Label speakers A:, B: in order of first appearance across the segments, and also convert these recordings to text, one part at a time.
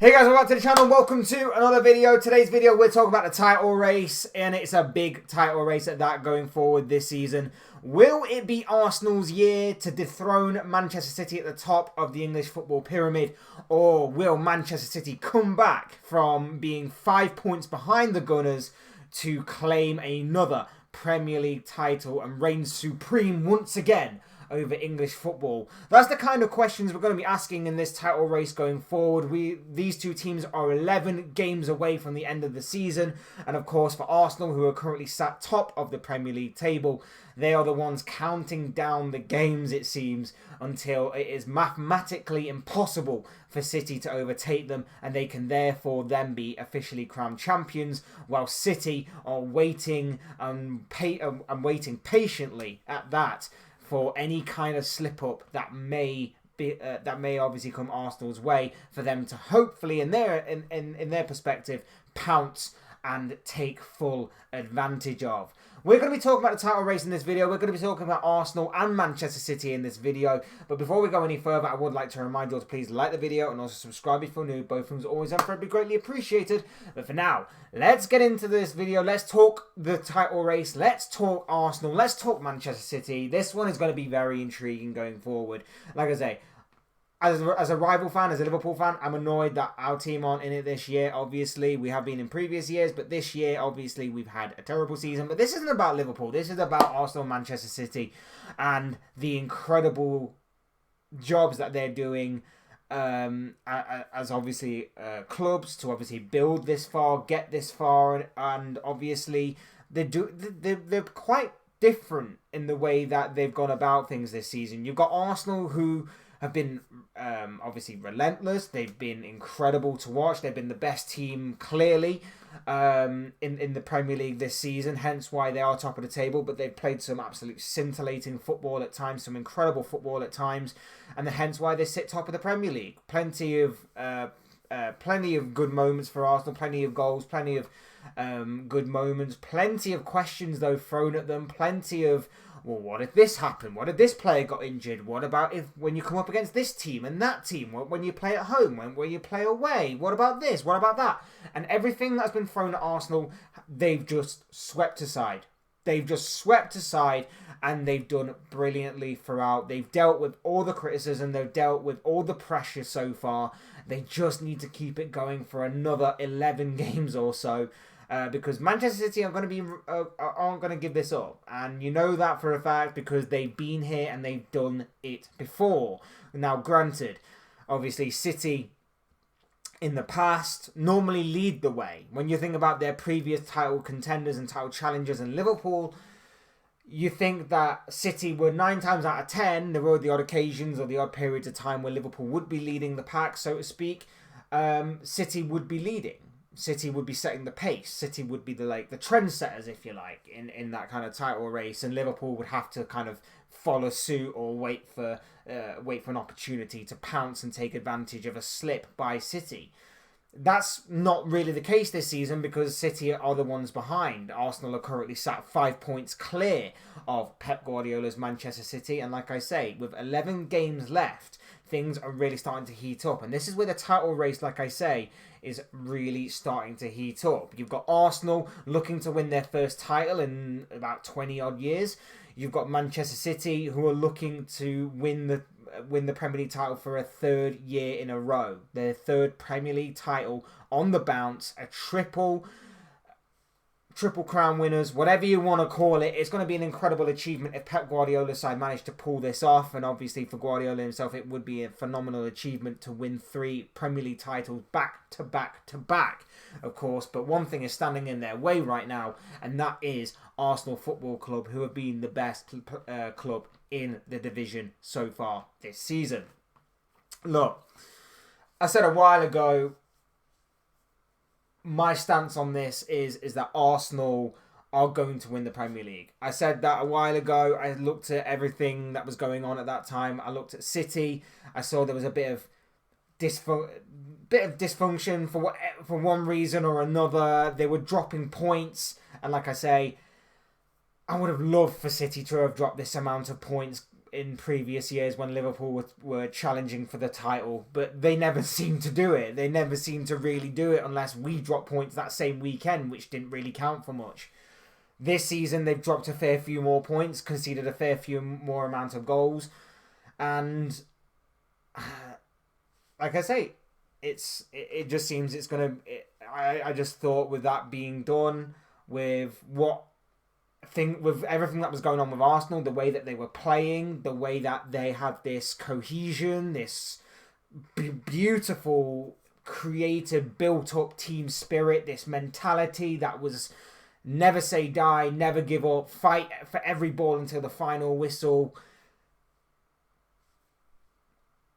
A: Hey guys, welcome to the channel. Welcome to another video. Today's video, we're talking about the title race, and it's a big title race at that going forward this season. Will it be Arsenal's year to dethrone Manchester City at the top of the English football pyramid, or will Manchester City come back from being 5 points behind the Gunners to claim another Premier League title and reign supreme once again over English football? That's the kind of questions we're going to be asking in this title race going forward. These two teams are 11 games away from the end of the season, and of course for Arsenal, who are currently sat top of the Premier League table, they are the ones counting down the games, it seems, until it is mathematically impossible for City to overtake them, and they can therefore then be officially crowned champions, while City are waiting and waiting patiently at that for any kind of slip up that may obviously come Arsenal's way, for them to hopefully, in their perspective, pounce and take full advantage of. We're going to be talking about the title race in this video. We're going to be talking about Arsenal and Manchester City in this video. But before we go any further, I would like to remind you all to please like the video and also subscribe if you're new. Both things are always incredibly greatly appreciated. But for now, let's get into this video. Let's talk the title race. Let's talk Arsenal. Let's talk Manchester City. This one is going to be very intriguing going forward. Like I say, as a rival fan, as a Liverpool fan, I'm annoyed that our team aren't in it this year. Obviously, we have been in previous years, but this year, obviously, we've had a terrible season. But this isn't about Liverpool. This is about Arsenal and Manchester City and the incredible jobs that they're doing as obviously clubs to obviously build this far, get this far, and obviously they're quite different in the way that they've gone about things this season. You've got Arsenal, who have been obviously relentless. They've been incredible to watch. They've been the best team, clearly, in the Premier League this season, hence why they are top of the table. But they've played some absolute scintillating football at times, some incredible football at times, and hence why they sit top of the Premier League. Plenty of good moments for Arsenal, plenty of goals, plenty of good moments, plenty of questions though thrown at them, plenty of, well, what if this happened? What if this player got injured? What about when you come up against this team and that team? When you play at home? When you play away? What about this? What about that? And everything that's been thrown at Arsenal, they've just swept aside. They've just swept aside, and they've done brilliantly throughout. They've dealt with all the criticism. They've dealt with all the pressure so far. They just need to keep it going for another 11 games or so. Because Manchester City aren't going to give this up, and you know that for a fact because they've been here and they've done it before. Now, granted, obviously City in the past normally lead the way. When you think about their previous title contenders and title challengers in Liverpool, you think that City were 9 times out of 10. There were the odd occasions or the odd periods of time where Liverpool would be leading the pack, so to speak. City would be leading. City would be setting the pace. City would be the trendsetters, if you like, in that kind of title race, and Liverpool would have to kind of follow suit or wait for an opportunity to pounce and take advantage of a slip by City. That's not really the case this season because City are the ones behind. Arsenal are currently sat 5 points clear of Pep Guardiola's Manchester City, and like I say, with 11 games left, things are really starting to heat up. And this is where the title race, like I say, is really starting to heat up. You've got Arsenal looking to win their first title in about 20 odd years. You've got Manchester City, who are looking to win the Premier League title for a third year in a row. Their third Premier League title on the bounce, a triple crown winners, whatever you want to call it. It's going to be an incredible achievement if Pep Guardiola's side managed to pull this off, and obviously for Guardiola himself it would be a phenomenal achievement to win 3 Premier League titles back to back to back, of course. But one thing is standing in their way right now, and that is Arsenal Football Club, who have been the best club in the division so far this season. Look, I said a while ago, my stance on this is that Arsenal are going to win the Premier League. I said that a while ago. I looked at everything that was going on at that time. I looked at City. I saw there was a bit of dysfunction for one reason or another. They were dropping points, and like I say, I would have loved for City to have dropped this amount of points in previous years when Liverpool were challenging for the title, but they never seemed to do it. They never seemed to really do it unless we dropped points that same weekend, which didn't really count for much. This season, they've dropped a fair few more points, conceded a fair few more amount of goals, and like I say, it just seems it's gonna. I just thought with that being done, with with everything that was going on with Arsenal, the way that they were playing, the way that they had this cohesion, this beautiful, creative, built-up team spirit, this mentality that was never say die, never give up, fight for every ball until the final whistle.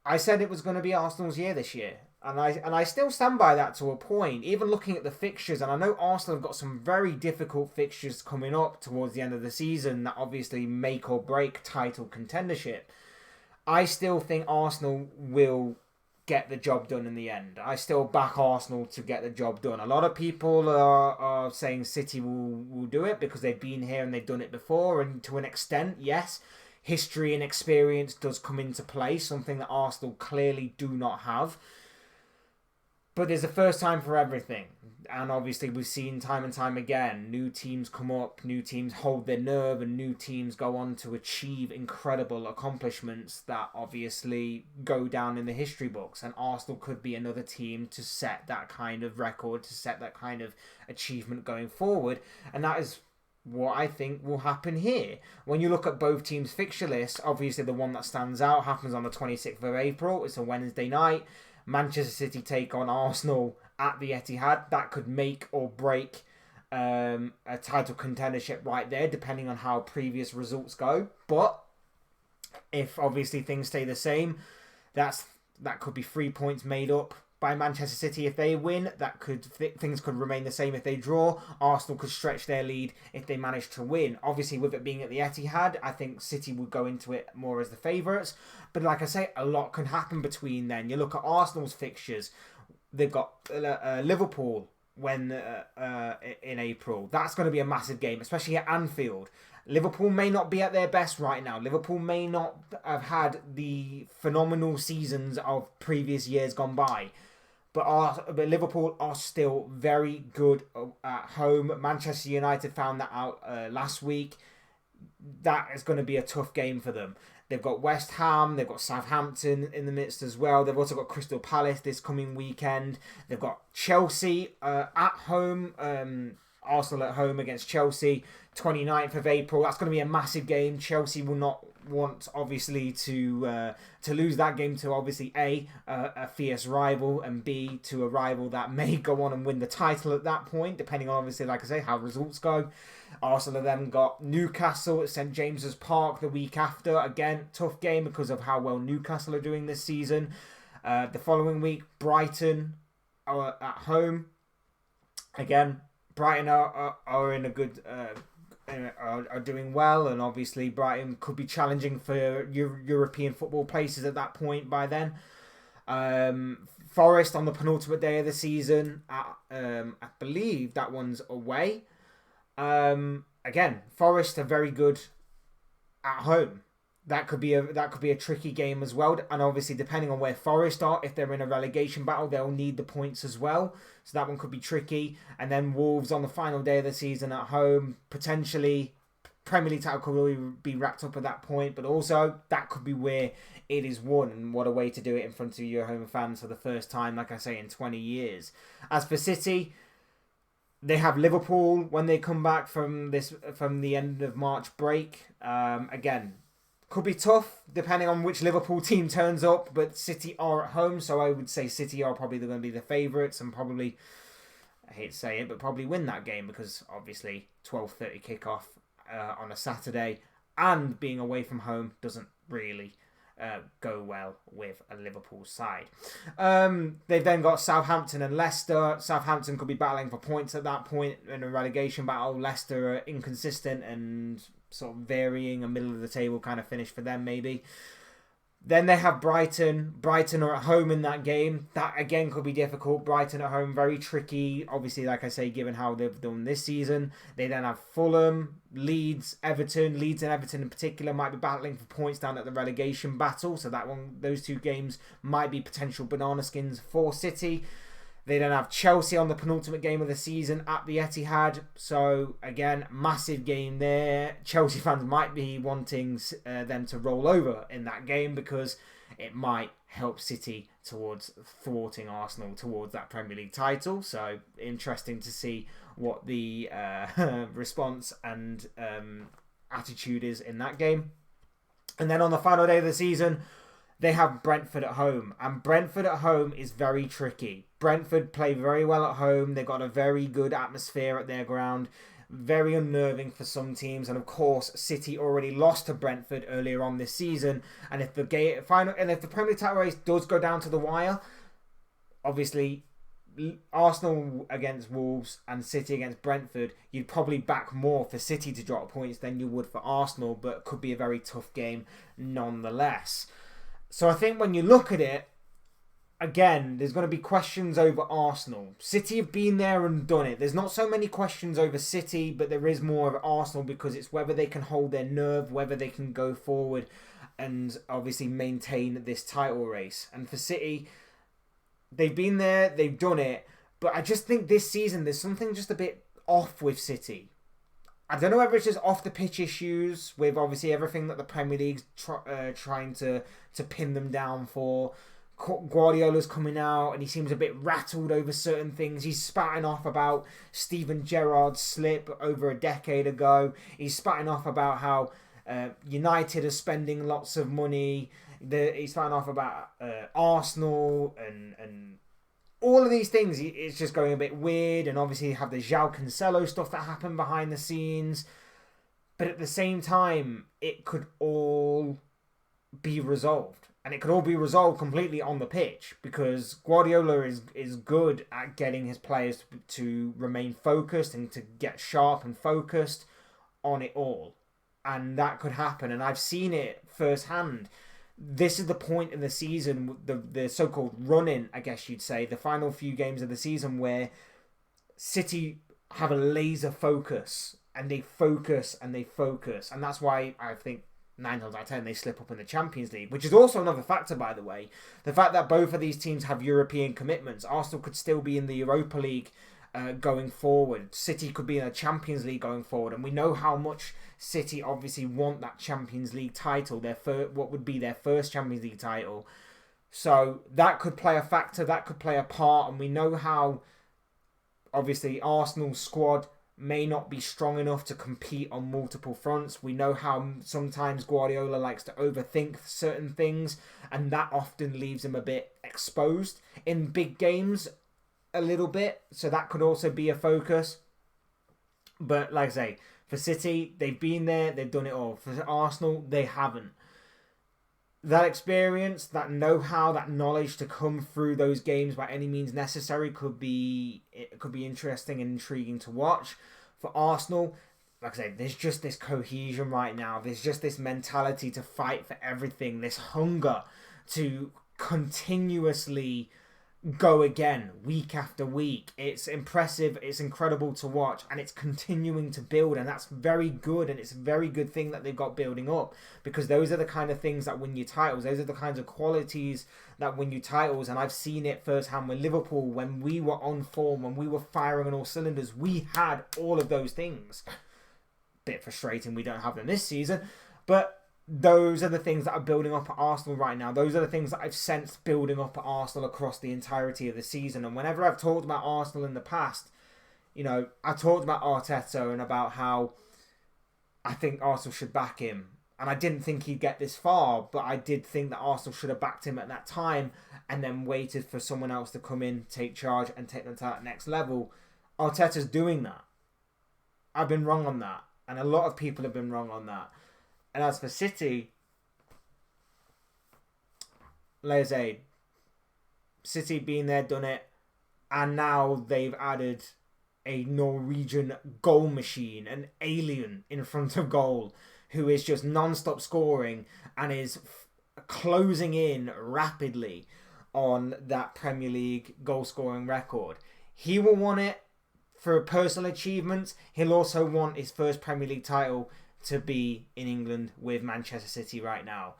A: I said it was going to be Arsenal's year this year. And I still stand by that to a point. Even looking at the fixtures, and I know Arsenal have got some very difficult fixtures coming up towards the end of the season that obviously make or break title contendership. I still think Arsenal will get the job done in the end. I still back Arsenal to get the job done. A lot of people are saying City will do it because they've been here and they've done it before, and to an extent, yes, history and experience does come into play, something that Arsenal clearly do not have. But there's a first time for everything. And obviously we've seen time and time again, new teams come up, new teams hold their nerve, and new teams go on to achieve incredible accomplishments that obviously go down in the history books. And Arsenal could be another team to set that kind of record, to set that kind of achievement going forward. And that is what I think will happen here. When you look at both teams' fixture lists, obviously the one that stands out happens on the 26th of April. It's a Wednesday night. Manchester City take on Arsenal at the Etihad. That could make or break a title contendership right there, depending on how previous results go. But if obviously things stay the same, that could be 3 points made up by Manchester City if they win. Things could remain the same if they draw. Arsenal could stretch their lead if they manage to win. Obviously, with it being at the Etihad, I think City would go into it more as the favourites. But like I say, a lot can happen between then. You look at Arsenal's fixtures. They've got Liverpool in April. That's going to be a massive game, especially at Anfield. Liverpool may not be at their best right now. Liverpool may not have had the phenomenal seasons of previous years gone by. But Liverpool are still very good at home. Manchester United found that out last week. That is going to be a tough game for them. They've got West Ham, they've got Southampton in the midst as well. They've also got Crystal Palace this coming weekend. They've got Chelsea at home, Arsenal at home against Chelsea, 29th of April. That's going to be a massive game. Chelsea will not want, obviously, to lose that game to, obviously, a fierce rival, and B, to a rival that may go on and win the title at that point, depending on, obviously, like I say, how results go. Arsenal then got Newcastle at St James's Park the week after. Again, tough game because of how well Newcastle are doing this season. The following week, Brighton are at home. Again, Brighton are in a good... are doing well, and obviously Brighton could be challenging for European football places at that point by then. Forest on the penultimate day of the season, I believe that one's away. Again, Forest are very good at home. That could be a tricky game as well, and obviously depending on where Forest are, if they're in a relegation battle, they'll need the points as well. So that one could be tricky. And then Wolves on the final day of the season at home, potentially Premier League title could be wrapped up at that point, but also that could be where it is won, and what a way to do it in front of your home fans for the first time, like I say, in 20 years. As for City, they have Liverpool when they come back from the end of March break. Again, could be tough depending on which Liverpool team turns up, but City are at home, so I would say City are probably going to be the favourites and probably, I hate to say it, but probably win that game because obviously 12:30 kickoff on a Saturday and being away from home doesn't really go well with a Liverpool side. They've then got Southampton and Leicester. Southampton could be battling for points at that point in a relegation battle. Leicester are inconsistent and sort of varying, a middle of the table kind of finish for them maybe. Then they have Brighton. Brighton are at home in that game. That, again, could be difficult. Brighton at home, very tricky. Obviously, like I say, given how they've done this season. They then have Fulham, Leeds, Everton. Leeds and Everton in particular might be battling for points down at the relegation battle. So those two games might be potential banana skins for City. They then have Chelsea on the penultimate game of the season at the Etihad. So, again, massive game there. Chelsea fans might be wanting them to roll over in that game because it might help City towards thwarting Arsenal towards that Premier League title. So, interesting to see what the response and attitude is in that game. And then on the final day of the season, they have Brentford at home. And Brentford at home is very tricky. Brentford play very well at home. They've got a very good atmosphere at their ground. Very unnerving for some teams. And of course, City already lost to Brentford earlier on this season. And if the Premier League title race does go down to the wire, obviously Arsenal against Wolves and City against Brentford, you'd probably back more for City to drop points than you would for Arsenal, but it could be a very tough game nonetheless. So I think when you look at it, again, there's going to be questions over Arsenal. City have been there and done it. There's not so many questions over City, but there is more of Arsenal because it's whether they can hold their nerve, whether they can go forward and obviously maintain this title race. And for City, they've been there, they've done it, but I just think this season there's something just a bit off with City. I don't know whether it's just off the pitch issues with obviously everything that the Premier League's trying to pin them down for. Guardiola's coming out and he seems a bit rattled over certain things. He's spouting off about Steven Gerrard's slip over a decade ago. He's spouting off about how United are spending lots of money. He's spouting off about Arsenal and all of these things. It's just going a bit weird. And obviously you have the João Cancelo stuff that happened behind the scenes. But at the same time, it could all be resolved. And it could all be resolved completely on the pitch because Guardiola is good at getting his players to remain focused and to get sharp and focused on it all. And that could happen. And I've seen it firsthand. This is the point in the season, the so-called run-in, I guess you'd say, the final few games of the season where City have a laser focus and they focus and they focus. And that's why I think 9 times out of 10 they slip up in the Champions League, which is also another factor, by the way. The fact that both of these teams have European commitments. Arsenal could still be in the Europa League going forward. City could be in the Champions League going forward. And we know how much City obviously want that Champions League title, what would be their first Champions League title. So that could play a factor, that could play a part. And we know how obviously Arsenal's squad may not be strong enough to compete on multiple fronts. We know how sometimes Guardiola likes to overthink certain things, and that often leaves him a bit exposed in big games a little bit. So that could also be a focus. But like I say, for City, they've been there, they've done it all. For Arsenal, they haven't. That experience, that know-how, that knowledge to come through those games by any means necessary could be interesting and intriguing to watch. For Arsenal, like I say, there's just this cohesion right now. There's just this mentality to fight for everything, this hunger to continuously go again week after week. It's impressive, it's incredible to watch, and it's continuing to build, and that's very good, and it's a very good thing that they've got building up, because those are the kind of things that win you titles. Those are the kinds of qualities that win you titles, and I've seen it firsthand with Liverpool. When we were on form, when we were firing on all cylinders, we had all of those things. Bit frustrating we don't have them this season, but those are the things that are building up at Arsenal right now. Those are the things that I've sensed building up at Arsenal across the entirety of the season. And whenever I've talked about Arsenal in the past, you know, I talked about Arteta and about how I think Arsenal should back him. And I didn't think he'd get this far, but I did think that Arsenal should have backed him at that time and then waited for someone else to come in, take charge, and take them to that next level. Arteta's doing that. I've been wrong on that. And a lot of people have been wrong on that. And as for City, like I say, City being there, done it, and now they've added a Norwegian goal machine, an alien in front of goal, who is just non-stop scoring and is closing in rapidly on that Premier League goal scoring record. He will want it for personal achievements. He'll also want his first Premier League title to be in England with Manchester City right now.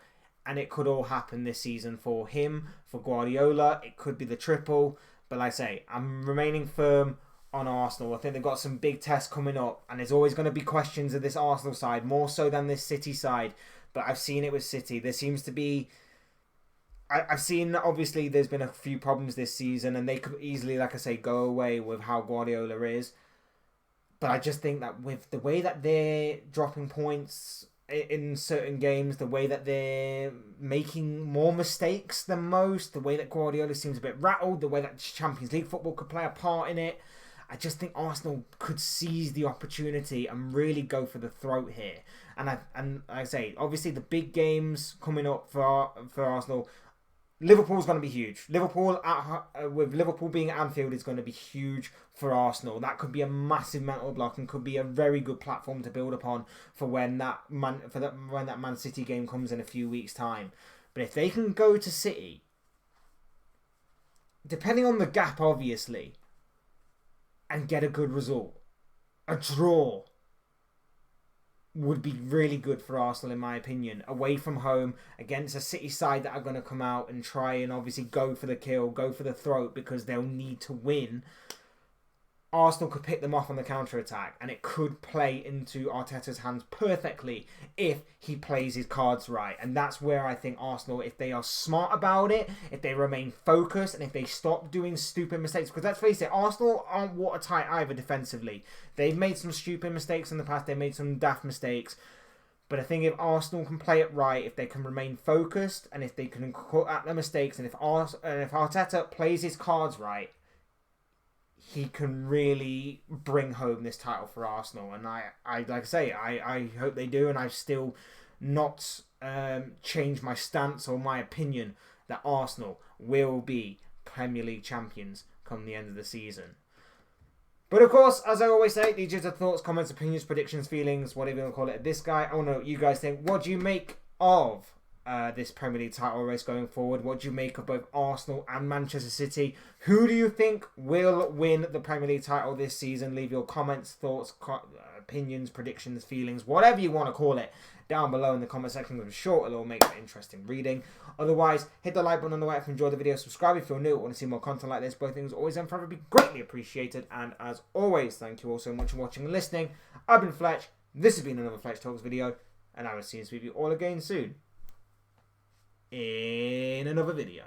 A: And it could all happen this season for him, for Guardiola. It could be the triple. But like I say, I'm remaining firm on Arsenal. I think they've got some big tests coming up. And there's always going to be questions of this Arsenal side, more so than this City side. But I've seen it with City. There seems to be... I've seen, obviously, there's been a few problems this season. And they could easily, like I say, go away with how Guardiola is. But I just think that with the way that they're dropping points in certain games, the way that they're making more mistakes than most, the way that Guardiola seems a bit rattled, the way that Champions League football could play a part in it, I just think Arsenal could seize the opportunity and really go for the throat here. And like I say, obviously the big games coming up for Arsenal, Liverpool's going to be huge. With Liverpool being at Anfield is going to be huge for Arsenal. That could be a massive mental block and could be a very good platform to build upon for when that Man City game comes in a few weeks' time. But if they can go to City, depending on the gap, obviously, and get a good result, a draw would be really good for Arsenal, in my opinion. Away from home, against a City side that are going to come out and try and obviously go for the kill, go for the throat, because they'll need to win. Arsenal could pick them off on the counter-attack, and it could play into Arteta's hands perfectly if he plays his cards right. And that's where I think Arsenal, if they are smart about it, if they remain focused, and if they stop doing stupid mistakes, because let's face it, Arsenal aren't watertight either defensively. They've made some stupid mistakes in the past, they've made some daft mistakes. But I think if Arsenal can play it right, if they can remain focused, and if they can cut out their mistakes, and if Arteta plays his cards right, he can really bring home this title for Arsenal. And I like I say, I hope they do. And I've still not changed my stance or my opinion that Arsenal will be Premier League champions come the end of the season. But of course, as I always say, these are the thoughts, comments, opinions, predictions, feelings, whatever you want to call it. This guy, I want to know what you guys think. What do you make of this Premier League title race going forward? What do you make of both Arsenal and Manchester City? Who do you think will win the Premier League title this season? Leave your comments, thoughts, opinions, predictions, feelings, whatever you want to call it, down below in the comment section. I'm sure it'll make for interesting reading. Otherwise, hit the like button on the way if you enjoyed the video. Subscribe if you're new or want to see more content like this. Both things always and forever be greatly appreciated. And as always, thank you all so much for watching and listening. I've been Fletch. This has been another Fletch Talks video. And I will see you all again soon in another video.